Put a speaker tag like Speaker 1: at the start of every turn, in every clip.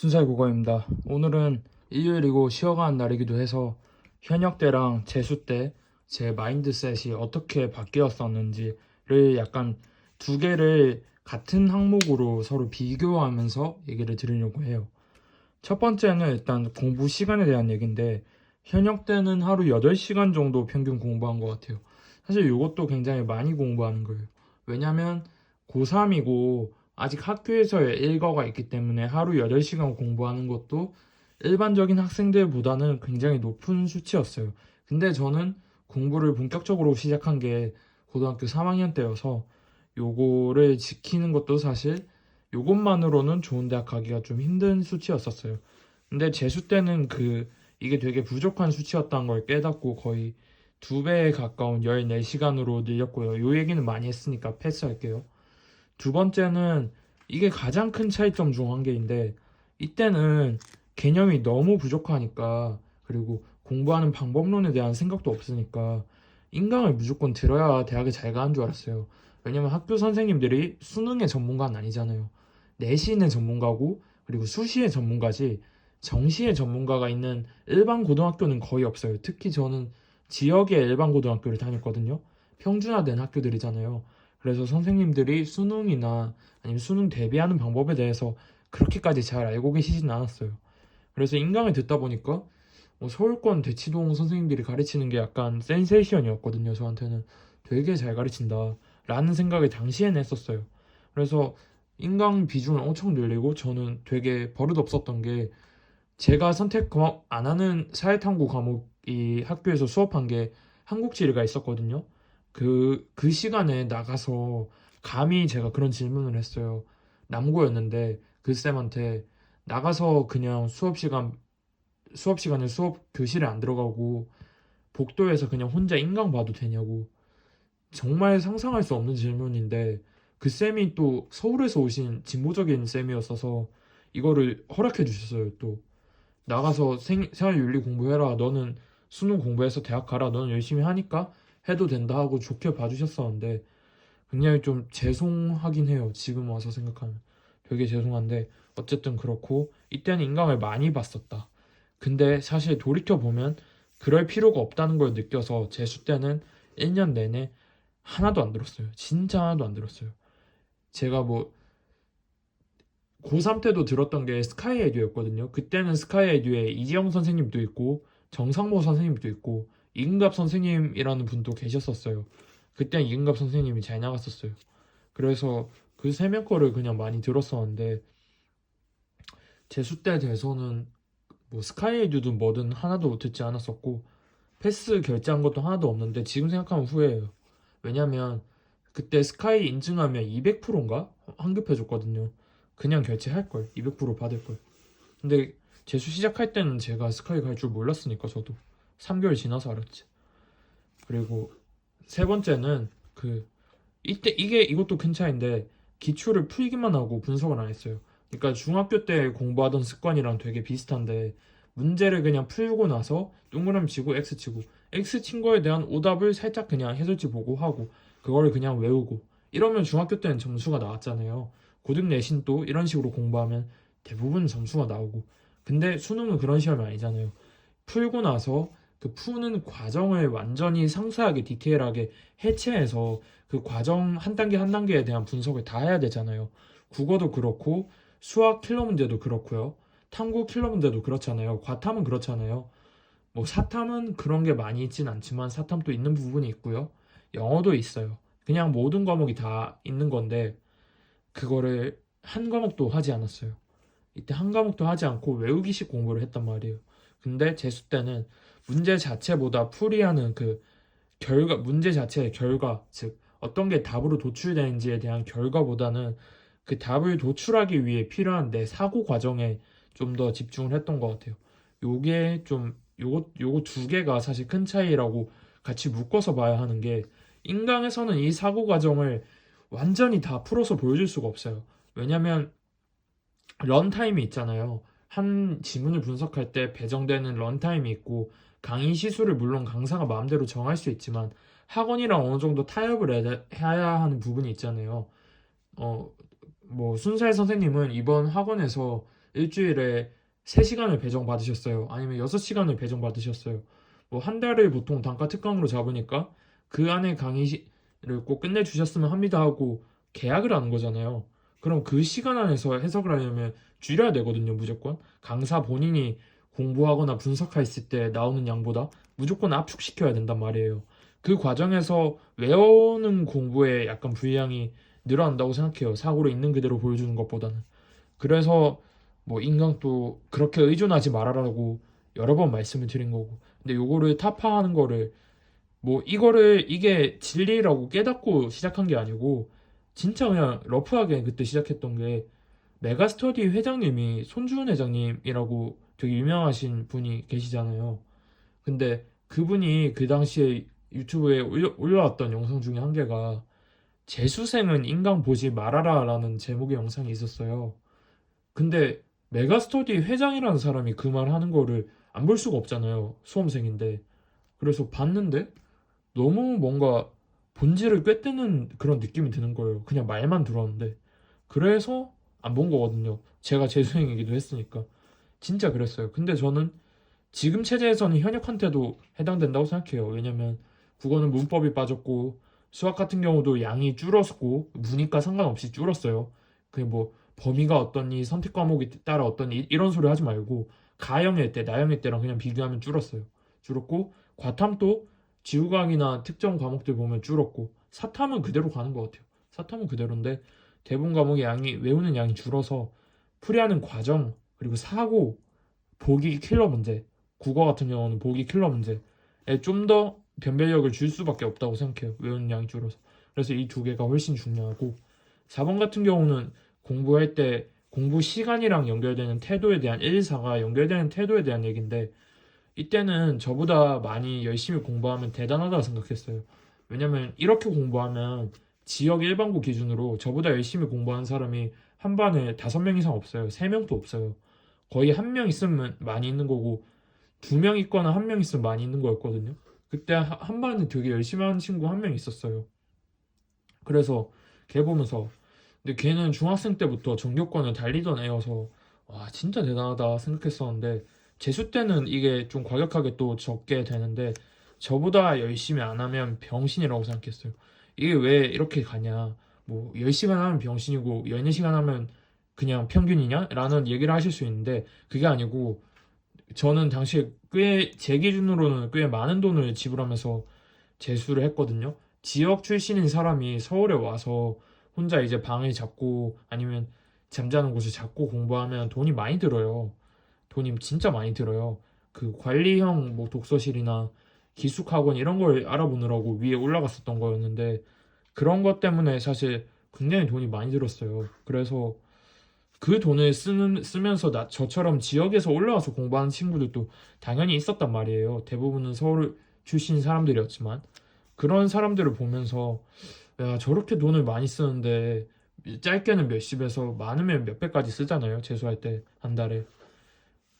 Speaker 1: 순살 국어입니다. 오늘은 일요일이고 쉬어가는 날이기도 해서 현역 때랑 재수 때 제 마인드셋이 어떻게 바뀌었었는지를 약간 두 개를 같은 항목으로 서로 비교하면서 얘기를 드리려고 해요. 첫 번째는 일단 공부 시간에 대한 얘기인데 현역 때는 하루 8시간 정도 평균 공부한 것 같아요. 사실 이것도 굉장히 많이 공부하는 거예요. 왜냐면 고3이고 아직 학교에서의 일과가 있기 때문에 하루 8시간 공부하는 것도 일반적인 학생들보다는 굉장히 높은 수치였어요. 근데 저는 공부를 본격적으로 시작한 게 고등학교 3학년 때여서 요거를 지키는 것도 사실 요것만으로는 좋은 대학 가기가 좀 힘든 수치였었어요. 근데 재수 때는 이게 되게 부족한 수치였다는 걸 깨닫고 거의 2배에 가까운 14시간으로 늘렸고요. 요 얘기는 많이 했으니까 패스할게요. 두 번째는 이게 가장 큰 차이점 중 한 개인데 이때는 개념이 너무 부족하니까 그리고 공부하는 방법론에 대한 생각도 없으니까 인강을 무조건 들어야 대학에 잘 가는 줄 알았어요. 왜냐면 학교 선생님들이 수능의 전문가는 아니잖아요. 내신의 전문가고 그리고 수시의 전문가지 정시의 전문가가 있는 일반 고등학교는 거의 없어요. 특히 저는 지역의 일반 고등학교를 다녔거든요. 평준화된 학교들이잖아요. 그래서 선생님들이 수능이나 아니면 수능 대비하는 방법에 대해서 그렇게까지 잘 알고 계시진 않았어요. 그래서 인강을 듣다 보니까 서울권 대치동 선생님들이 가르치는 게 약간 센세이션이었거든요. 저한테는 되게 잘 가르친다 라는 생각을 당시에는 했었어요. 그래서 인강 비중을 엄청 늘리고 저는 되게 버릇없었던 게 제가 선택 안 하는 사회탐구 과목이 학교에서 수업한 게 한국지리가 있었거든요. 그 시간에 나가서 감히 제가 그런 질문을 했어요. 남고였는데 그 쌤한테 나가서 그냥 수업 시간에 수업 교실에 안 들어가고 복도에서 그냥 혼자 인강 봐도 되냐고. 정말 상상할 수 없는 질문인데 그 쌤이 또 서울에서 오신 진보적인 쌤이었어서 이거를 허락해 주셨어요. 또 나가서 생활윤리 공부해라. 너는 수능 공부해서 대학 가라. 너는 열심히 하니까 해도 된다 하고 좋게 봐주셨었는데 굉장히 좀 죄송하긴 해요. 지금 와서 생각하면 되게 죄송한데 어쨌든 그렇고 이때는 인강을 많이 봤었다. 근데 사실 돌이켜보면 그럴 필요가 없다는 걸 느껴서 재수 때는 1년 내내 하나도 안 들었어요. 진짜 하나도 안 들었어요. 제가 뭐 고3 때도 들었던 게 스카이 에듀였거든요. 그때는 스카이 에듀에 이지영 선생님도 있고 정상모 선생님도 있고 이근갑 선생님이라는 분도 계셨었어요. 그때 이근갑 선생님이 잘 나갔었어요. 그래서 그 세 명 거를 그냥 많이 들었었는데 재수 때 돼서는 뭐 스카이 에듀든 뭐든 하나도 듣지 않았었고 패스 결제한 것도 하나도 없는데 지금 생각하면 후회해요. 왜냐면 그때 스카이 인증하면 200%인가 환급해줬거든요. 그냥 결제할 걸, 200% 받을 걸. 근데 재수 시작할 때는 제가 스카이 갈 줄 몰랐으니까 저도 3개월 지나서 알았지. 그리고 세 번째는 이때 이것도 큰 차이인데 기출을 풀기만 하고 분석을 안 했어요. 그러니까 중학교 때 공부하던 습관이랑 되게 비슷한데 문제를 그냥 풀고 나서 동그라미 치고 X 치고 X 친 거에 대한 오답을 살짝 그냥 해설지 보고 하고 그거를 그냥 외우고 이러면 중학교 때는 점수가 나왔잖아요. 고등 내신도 이런 식으로 공부하면 대부분 점수가 나오고 근데 수능은 그런 시험이 아니잖아요. 풀고 나서 그 푸는 과정을 완전히 상세하게 디테일하게 해체해서 그 과정 한 단계 한 단계에 대한 분석을 다 해야 되잖아요. 국어도 그렇고 수학 킬러 문제도 그렇고요. 탐구 킬러 문제도 그렇잖아요. 과탐은 그렇잖아요. 뭐 사탐은 그런 게 많이 있진 않지만 사탐도 있는 부분이 있고요. 영어도 있어요. 그냥 모든 과목이 다 있는 건데 그거를 한 과목도 하지 않았어요. 이때 한 과목도 하지 않고 외우기식 공부를 했단 말이에요. 근데 재수 때는 문제 자체보다 풀이하는 문제 자체의 결과, 즉 어떤 게 답으로 도출되는지에 대한 결과보다는 그 답을 도출하기 위해 필요한 내 사고 과정에 좀 더 집중을 했던 것 같아요. 요게 좀 요거 두 개가 사실 큰 차이라고 같이 묶어서 봐야 하는 게 인강에서는 이 사고 과정을 완전히 다 풀어서 보여줄 수가 없어요. 왜냐면 런타임이 있잖아요. 한 지문을 분석할 때 배정되는 런타임이 있고 강의 시수를 물론 강사가 마음대로 정할 수 있지만 학원이랑 어느 정도 타협을 해야 하는 부분이 있잖아요. 뭐 순살 선생님은 이번 학원에서 일주일에 3시간을 배정 받으셨어요. 아니면 6시간을 배정 받으셨어요. 뭐 한 달을 보통 단과 특강으로 잡으니까 그 안에 강의를 꼭 끝내주셨으면 합니다 하고 계약을 하는 거잖아요. 그럼 그 시간 안에서 해석을 하려면 줄여야 되거든요, 무조건. 강사 본인이 공부하거나 분석했을 때 나오는 양보다 무조건 압축시켜야 된단 말이에요. 그 과정에서 외우는 공부에 약간 분량이 늘어난다고 생각해요. 사고를 있는 그대로 보여주는 것보다는. 그래서 뭐 인강도 그렇게 의존하지 말아라고 여러 번 말씀을 드린 거고. 근데 요거를 타파하는 거를 뭐 이거를 이게 진리라고 깨닫고 시작한 게 아니고 진짜 그냥 러프하게 그때 시작했던 게 메가스터디 회장님이 손주은 회장님이라고 되게 유명하신 분이 계시잖아요. 근데 그분이 그 당시에 유튜브에 올려왔던 영상 중에 한 개가 재수생은 인강 보지 말아라 라는 제목의 영상이 있었어요. 근데 메가스터디 회장이라는 사람이 그 말 하는 거를 안 볼 수가 없잖아요. 수험생인데. 그래서 봤는데 너무 뭔가 본질을 꿰뜨는 그런 느낌이 드는 거예요. 그냥 말만 들었는데. 그래서 안 본 거거든요. 제가 재수생이기도 했으니까. 진짜 그랬어요. 근데 저는 지금 체제에서는 현역한테도 해당된다고 생각해요. 왜냐면 국어는 문법이 빠졌고 수학 같은 경우도 양이 줄었고 문이과 상관없이 줄었어요. 그게 뭐 범위가 어떠니 선택 과목에 따라 어떠니 이런 소리 하지 말고 가형일 때 나형일 때랑 그냥 비교하면 줄었어요. 줄었고 과탐도 지구과학이나 특정 과목들 보면 줄었고 사탐은 그대로 가는 것 같아요. 사탐은 그대로인데 대부분 과목의 양이 외우는 양이 줄어서 풀이하는 과정 그리고 사고 보기 킬러 문제, 국어 같은 경우는 보기 킬러 문제에 좀 더 변별력을 줄 수밖에 없다고 생각해요. 외우는 양이 줄어서. 그래서 이 두 개가 훨씬 중요하고 4번 같은 경우는 공부할 때 공부 시간이랑 연결되는 태도에 대한 1, 4가 연결되는 태도에 대한 얘기인데 이때는 저보다 많이 열심히 공부하면 대단하다고 생각했어요. 왜냐면 이렇게 공부하면 지역 일반고 기준으로 저보다 열심히 공부하는 사람이 한 반에 5명 이상 없어요. 3명도 없어요. 거의 한 명 있으면 많이 있는 거고 2명 있거나 한 명 있으면 많이 있는 거였거든요. 그때 한 반에 되게 열심히 하는 친구 한 명 있었어요. 그래서 걔 보면서 근데 걔는 중학생 때부터 전교권을 달리던 애여서 와 진짜 대단하다 생각했었는데 재수 때는 이게 좀 과격하게 또 적게 되는데 저보다 열심히 안 하면 병신이라고 생각했어요. 이게 왜 이렇게 가냐 뭐 10시간 하면 병신이고 14시간 하면 그냥 평균이냐? 라는 얘기를 하실 수 있는데 그게 아니고 저는 당시에 꽤 제 기준으로는 꽤 많은 돈을 지불하면서 재수를 했거든요. 지역 출신인 사람이 서울에 와서 혼자 이제 방을 잡고 아니면 잠자는 곳을 잡고 공부하면 돈이 많이 들어요. 돈이 진짜 많이 들어요. 그 관리형 뭐 독서실이나 기숙학원 이런 걸 알아보느라고 위에 올라갔었던 거였는데 그런 것 때문에 사실 굉장히 돈이 많이 들었어요. 그래서 그 돈을 쓰면서 저처럼 지역에서 올라와서 공부하는 친구들도 당연히 있었단 말이에요. 대부분은 서울 출신 사람들이었지만 그런 사람들을 보면서 야 저렇게 돈을 많이 쓰는데 짧게는 몇십에서 많으면 몇 배까지 쓰잖아요. 재수할 때 한 달에.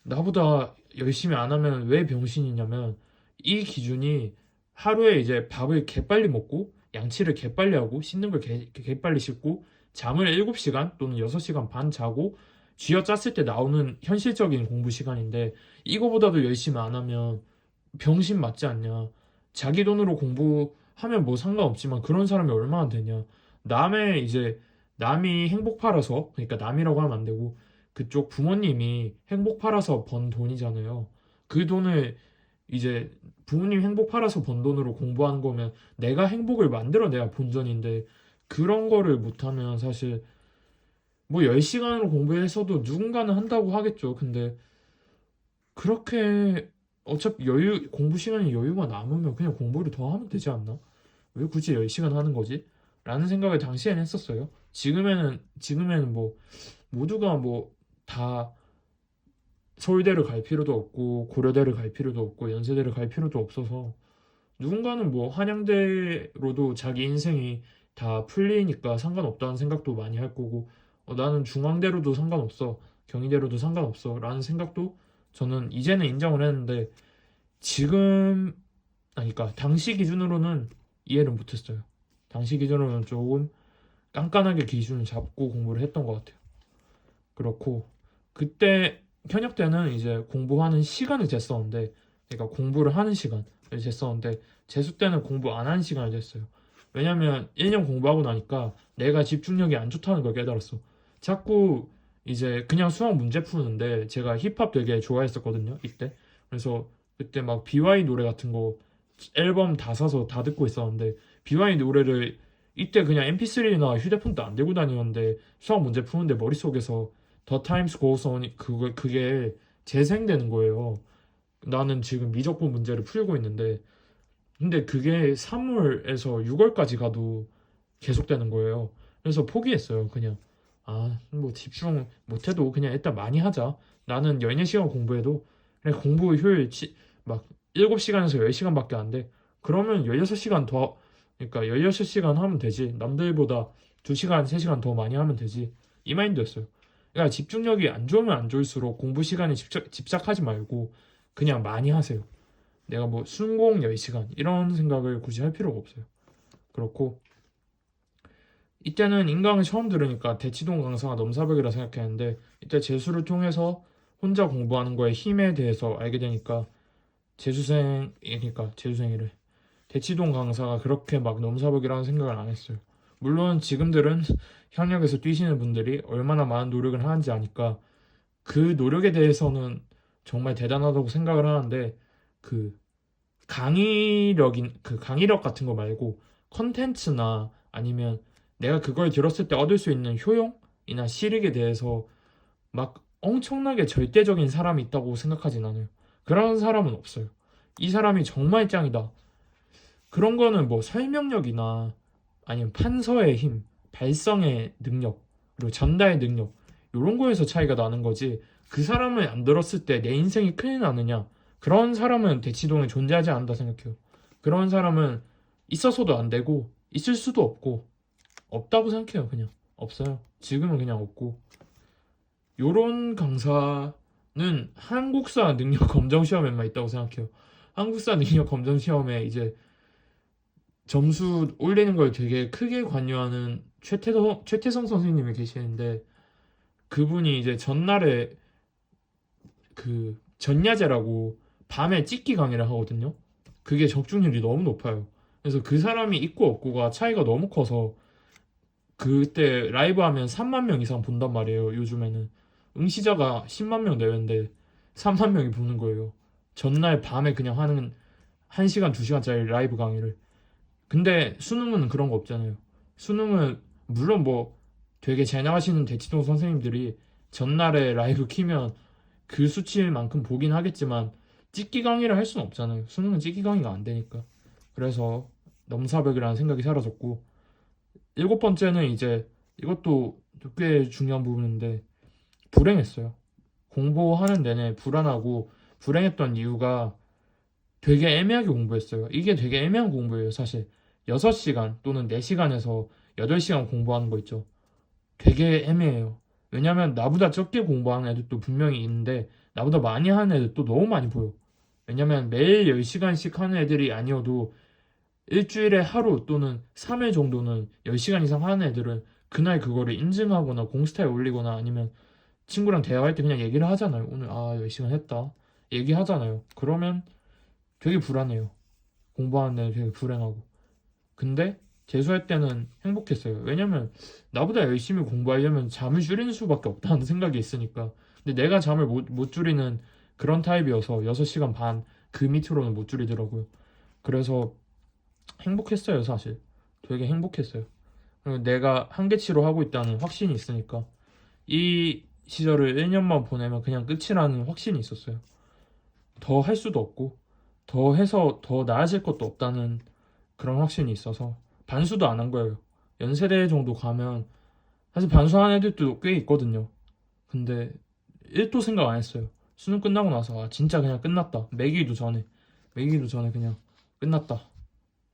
Speaker 1: 나보다 열심히 안 하면 왜 병신이냐면 이 기준이 하루에 이제 밥을 개빨리 먹고 양치를 개빨리 하고 씻는 걸 개빨리 씻고 잠을 7시간 또는 6시간 반 자고 쥐어짰을 때 나오는 현실적인 공부 시간인데 이거보다도 열심히 안 하면 병신 맞지 않냐. 자기 돈으로 공부하면 뭐 상관없지만 그런 사람이 얼마나 되냐. 남의 이제 남이 행복 팔아서 그러니까 남이라고 하면 안 되고 그쪽 부모님이 행복 팔아서 번 돈이잖아요. 그 돈을 이제 부모님 행복 팔아서 번 돈으로 공부하는 거면 내가 행복을 만들어내야 본전인데 그런 거를 못하면 사실 뭐 10시간으로 공부해서도 누군가는 한다고 하겠죠. 근데 그렇게 어차피 공부 시간이 여유가 남으면 그냥 공부를 더 하면 되지 않나? 왜 굳이 10시간 하는 거지? 라는 생각을 당시에는 했었어요. 지금에는 뭐 모두가 뭐 다 서울대를 갈 필요도 없고 고려대를 갈 필요도 없고 연세대를 갈 필요도 없어서 누군가는 뭐 한양대로도 자기 인생이 다 풀리니까 상관없다는 생각도 많이 할 거고 나는 중앙대로도 상관없어 경희대로도 상관없어 라는 생각도 저는 이제는 인정을 했는데 지금 아니 그러니까 당시 기준으로는 이해를 못했어요. 당시 기준으로는 조금 깐깐하게 기준을 잡고 공부를 했던 것 같아요. 그렇고 그때 현역 때는 이제 공부하는 시간을 쟀었는데, 그러니까 공부를 하는 시간을 쟀었는데 재수 때는 공부 안 하는 시간을 쟀어요. 왜냐면 1년 공부하고 나니까 내가 집중력이 안 좋다는 걸 깨달았어. 자꾸 이제 그냥 수학 문제 푸는데, 제가 힙합 되게 좋아했었거든요 이때. 그래서 그때 막 BY 노래 같은 거 앨범 다 사서 다 듣고 있었는데, BY 노래를 이때 그냥 MP3나 휴대폰도 안 들고 다니는데 수학 문제 푸는데 머릿속에서 The Times Goes On 그게 재생되는 거예요. 나는 지금 미적분 문제를 풀고 있는데, 근데 그게 3월에서 6월까지 가도 계속되는 거예요. 그래서 포기했어요. 그냥 뭐 집중 못해도 그냥 일단 많이 하자. 나는 14시간 공부해도 그냥 공부 효율 막 7시간에서 10시간밖에 안 돼. 그러면 16시간 더, 그러니까 16시간 하면 되지. 남들보다 2시간, 3시간 더 많이 하면 되지. 이 마인드였어요. 그러니까 집중력이 안 좋으면 안 좋을수록 공부 시간에 집착하지 말고 그냥 많이 하세요. 내가 뭐 순공 10시간 이런 생각을 굳이 할 필요가 없어요. 그렇고 이때는 인강을 처음 들으니까 대치동 강사가 넘사벽이라 생각했는데, 이때 재수를 통해서 혼자 공부하는 거에 힘에 대해서 알게 되니까 재수생이래. 대치동 강사가 그렇게 막 넘사벽이라는 생각을 안 했어요. 물론 지금들은 현역에서 뛰시는 분들이 얼마나 많은 노력을 하는지 아니까 그 노력에 대해서는 정말 대단하다고 생각을 하는데, 그 강의력 같은 거 말고 컨텐츠나 아니면 내가 그걸 들었을 때 얻을 수 있는 효용이나 실익에 대해서 막 엄청나게 절대적인 사람이 있다고 생각하진 않아요. 그런 사람은 없어요. 이 사람이 정말 짱이다. 그런 거는 뭐 설명력이나 아니면 판서의 힘, 발성의 능력, 그리고 전달 능력, 이런 거에서 차이가 나는 거지. 그 사람을 안 들었을 때 내 인생이 큰일 나느냐? 그런 사람은 대치동에 존재하지 않는다 생각해요. 그런 사람은 있어서도 안 되고 있을 수도 없고 없다고 생각해요. 그냥 없어요. 지금은 그냥 없고. 요런 강사는 한국사 능력 검정 시험에만 있다고 생각해요. 한국사 능력 검정 시험에 이제 점수 올리는 걸 되게 크게 관여하는 최태성 선생님이 계시는데, 그분이 이제 전날에 그 전야제라고 밤에 찍기 강의를 하거든요. 그게 적중률이 너무 높아요. 그래서 그 사람이 있고 없고가 차이가 너무 커서 그때 라이브 하면 3만 명 이상 본단 말이에요. 요즘에는 응시자가 10만 명 내외인데 3만 명이 보는 거예요. 전날 밤에 그냥 하는 1시간 2시간짜리 라이브 강의를. 근데 수능은 그런 거 없잖아요. 수능은 물론 뭐 되게 잘 나가시는 대치동 선생님들이 전날에 라이브 키면 그 수치만큼 보긴 하겠지만 찍기 강의를 할 수는 없잖아요. 수능은 찍기 강의가 안 되니까. 그래서 넘사벽이라는 생각이 사라졌고, 7번째는 이제 이것도 꽤 중요한 부분인데, 불행했어요. 공부하는 내내 불안하고 불행했던 이유가 되게 애매하게 공부했어요. 이게 되게 애매한 공부예요, 사실. 6시간 또는 4시간에서 8시간 공부하는 거 있죠. 되게 애매해요. 왜냐면 나보다 적게 공부하는 애들도 분명히 있는데 나보다 많이 하는 애들도 너무 많이 보여. 왜냐면 매일 10시간씩 하는 애들이 아니어도 일주일에 하루 또는 3일 정도는 10시간 이상 하는 애들은 그날 그거를 인증하거나 공스타에 올리거나 아니면 친구랑 대화할 때 그냥 얘기를 하잖아요. 오늘 10시간 했다. 얘기하잖아요. 그러면 되게 불안해요. 공부하는 애 되게 불행하고. 근데 재수할 때는 행복했어요. 왜냐면 나보다 열심히 공부하려면 잠을 줄이는 수밖에 없다는 생각이 있으니까. 근데 내가 잠을 못 줄이는 그런 타입이어서 6시간 반 그 밑으로는 못 줄이더라고요. 그래서 행복했어요, 사실. 되게 행복했어요. 그리고 내가 한계치로 하고 있다는 확신이 있으니까. 이 시절을 1년만 보내면 그냥 끝이라는 확신이 있었어요. 더 할 수도 없고, 더 해서 더 나아질 것도 없다는 그런 확신이 있어서 반수도 안 한 거예요. 연세대 정도 가면 사실 반수한 애들도 꽤 있거든요. 근데 1도 생각 안 했어요. 수능 끝나고 나서 진짜 그냥 끝났다. 매기도 전에 그냥 끝났다.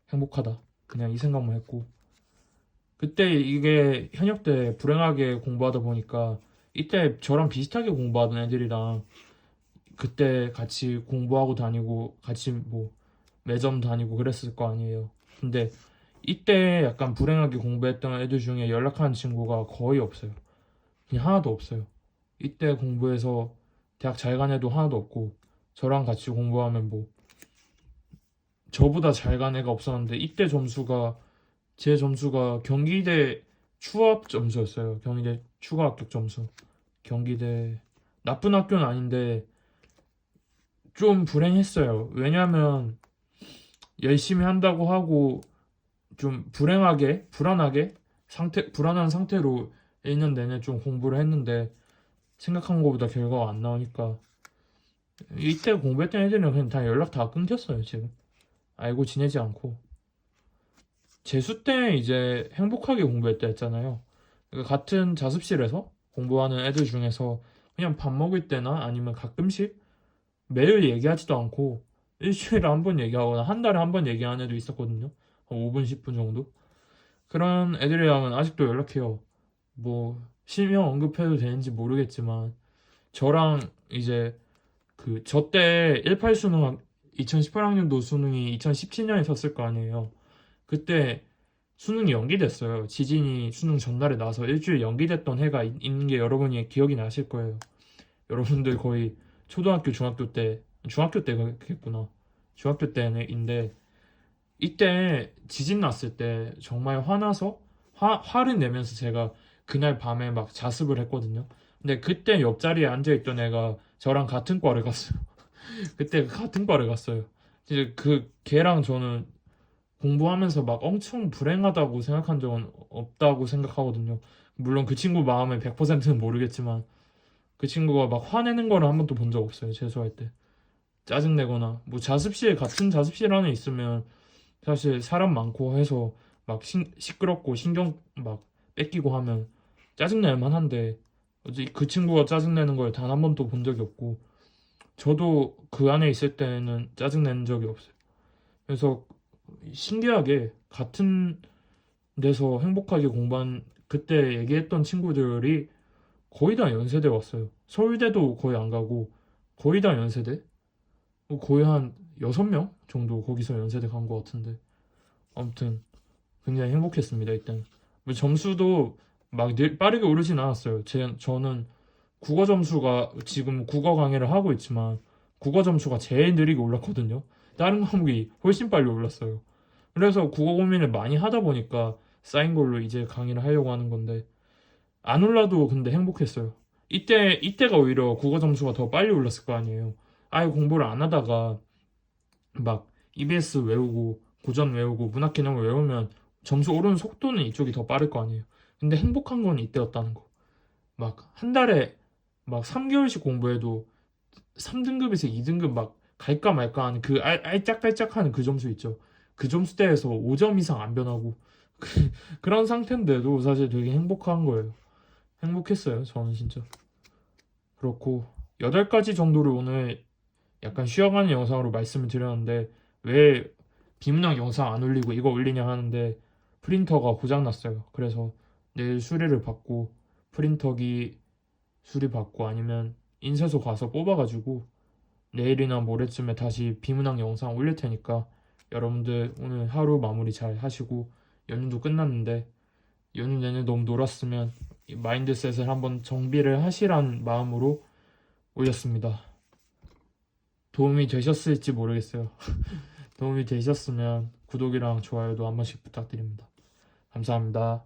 Speaker 1: 행복하다. 그냥 이 생각만 했고, 그때 이게 현역 때 불행하게 공부하다 보니까 이때 저랑 비슷하게 공부하던 애들이랑 그때 같이 공부하고 다니고 같이 뭐 매점 다니고 그랬을 거 아니에요. 근데 이때 약간 불행하게 공부했던 애들 중에 연락하는 친구가 거의 없어요. 그냥 하나도 없어요. 이때 공부해서 대학 잘 간 애도 하나도 없고 저랑 같이 공부하면 뭐 저보다 잘 간 애가 없었는데 이때 점수가 제 점수가 경기대 추합 점수였어요. 경기대 추가 합격 점수. 경기대 나쁜 학교는 아닌데 좀 불행했어요. 왜냐면 열심히 한다고 하고 좀 불안하게 불안한 상태로 1년 내내 좀 공부를 했는데 생각한 것보다 결과가 안 나오니까 이때 공부했던 애들은 그냥 다 연락 다 끊겼어요, 지금. 알고 지내지 않고. 재수 때 이제 행복하게 공부했다 했잖아요. 그러니까 같은 자습실에서 공부하는 애들 중에서 그냥 밥 먹을 때나 아니면 가끔씩 매일 얘기하지도 않고 일주일에 한 번 얘기하거나 한 달에 한 번 얘기하는 애도 있었거든요. 한 5분, 10분 정도. 그런 애들이랑은 아직도 연락해요. 뭐 실명 언급해도 되는지 모르겠지만 저랑 이제 그 저 때 18 수능 2018학년도 수능이 2017년에 섰을 거 아니에요. 그때 수능이 연기됐어요. 지진이 수능 전날에 나서 일주일 연기됐던 해가 있는 게 여러분이 기억이 나실 거예요. 여러분들 거의 초등학교, 중학교 때 그랬구나. 중학교 때인데 이때 지진 났을 때 정말 화나서 화를 내면서 제가 그날 밤에 막 자습을 했거든요. 근데 그때 옆자리에 앉아있던 애가 저랑 같은 과를 갔어요. 그때 같은 과를 갔어요. 이제 그 걔랑 저는 공부하면서 막 엄청 불행하다고 생각한 적은 없다고 생각하거든요. 물론 그 친구 마음의 100%는 모르겠지만 그 친구가 막 화내는 거를 한 번도 본 적 없어요. 재수할 때. 짜증내거나 뭐 같은 자습실 안에 있으면 사실 사람 많고 해서 막 시끄럽고 신경 막 뺏기고 하면 짜증낼 만한데 어제 그 친구가 짜증내는 걸 단 한 번도 본 적이 없고 저도 그 안에 있을 때는 짜증낸 적이 없어요. 그래서 신기하게 같은 데서 행복하게 공부한 그때 얘기했던 친구들이 거의 다 연세대 왔어요. 서울대도 거의 안 가고 거의 다 연세대? 거의 한 6명 정도 거기서 연세대 간 것 같은데 아무튼 굉장히 행복했습니다. 일단 뭐 점수도 막 빠르게 오르진 않았어요. 저는 국어 점수가 지금 국어 강의를 하고 있지만 국어 점수가 제일 느리게 올랐거든요. 다른 과목이 훨씬 빨리 올랐어요. 그래서 국어 고민을 많이 하다 보니까 쌓인 걸로 이제 강의를 하려고 하는 건데 안 올라도 근데 행복했어요. 이때가 오히려 국어 점수가 더 빨리 올랐을 거 아니에요. 아예 공부를 안 하다가 막 EBS 외우고 고전 외우고 문학 개념을 외우면 점수 오르는 속도는 이쪽이 더 빠를 거 아니에요. 근데 행복한 건 이때였다는 거. 막 한 달에 막 3개월씩 공부해도 3등급에서 2등급 막 갈까 말까 하는 그 알짝달짝하는 그 점수 있죠. 그 점수대에서 5점 이상 안 변하고 그런 상태인데도 사실 되게 행복한 거예요. 행복했어요. 저는 진짜. 그렇고 8가지 정도를 오늘 약간 쉬어가는 영상으로 말씀을 드렸는데 왜 비문학 영상 안 올리고 이거 올리냐 하는데 프린터가 고장났어요. 그래서 내일 수리를 받고 프린터기 수리받고 아니면 인쇄소 가서 뽑아가지고 내일이나 모레쯤에 다시 비문학 영상 올릴 테니까 여러분들 오늘 하루 마무리 잘 하시고 연휴도 끝났는데 연휴 내내 너무 놀았으면 이 마인드셋을 한번 정비를 하시란 마음으로 올렸습니다. 도움이 되셨을지 모르겠어요. 도움이 되셨으면 구독이랑 좋아요도 한 번씩 부탁드립니다. 감사합니다.